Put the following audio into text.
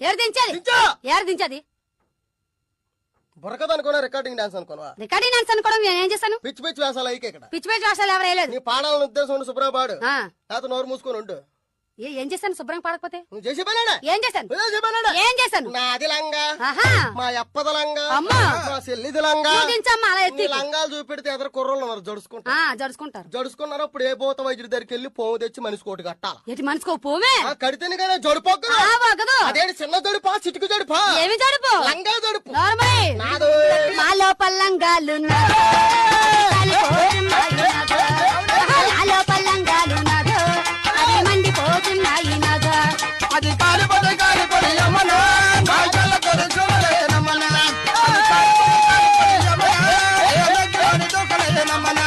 ఏడు దించాది ఏడు దించాది బుర్రకదనుకోనా recording dance అనుకోనా? Recording dance అనుకోవడం నేను ఏం చేస్తాను? పిచ్చి పిచ్చి వేసాలు అయితే ఇక్కడ పిచ్చి పిచ్చి వేసాలు ఎవరు వేయలేదు. నీ పాడాలని ఉద్దేశం ఉండి శుభ్రం పాడు, లేకపోతే నోరు మూసుకొని ఉండు. ఏం చేశాను? శుభ్రం పాడకపోతే నువ్వు చేసి పనేనా? ఏం చేశాను? ఏం చేశాను? నాది లంగా, మా అప్పద లంగా, అమ్మా మా చెల్లిది లంగా. అలా ఎత్తి లంగాలు చూపెడితే ఎదురు కుర్రోళ్ళు ఉన్నారు, జడుచుకుంటారు. జడుచుకున్నారు. అప్పుడు ఏ భూత వైద్యుడి దగ్గరికి వెళ్ళి పోవు తెచ్చి మనిషి కోటి కట్టాలి. ఎటు మనిషికో పోమే కడితేనే కదా జడుపోక. అదే చిన్న జడుపా, చిటుకు జడుపా, ఏమి జడుపు? లంగా జడుపు. నాదు మా లోపల లంగాలు మండిపోతున్నాయి నాగా. అది కాలిపడి కాలిపడి యమనా కాజల కొరి చూడలే నమనా. అది కాలిపడి కాలిపడి యమనా ఏ దగ్గర దొకలే నమనా.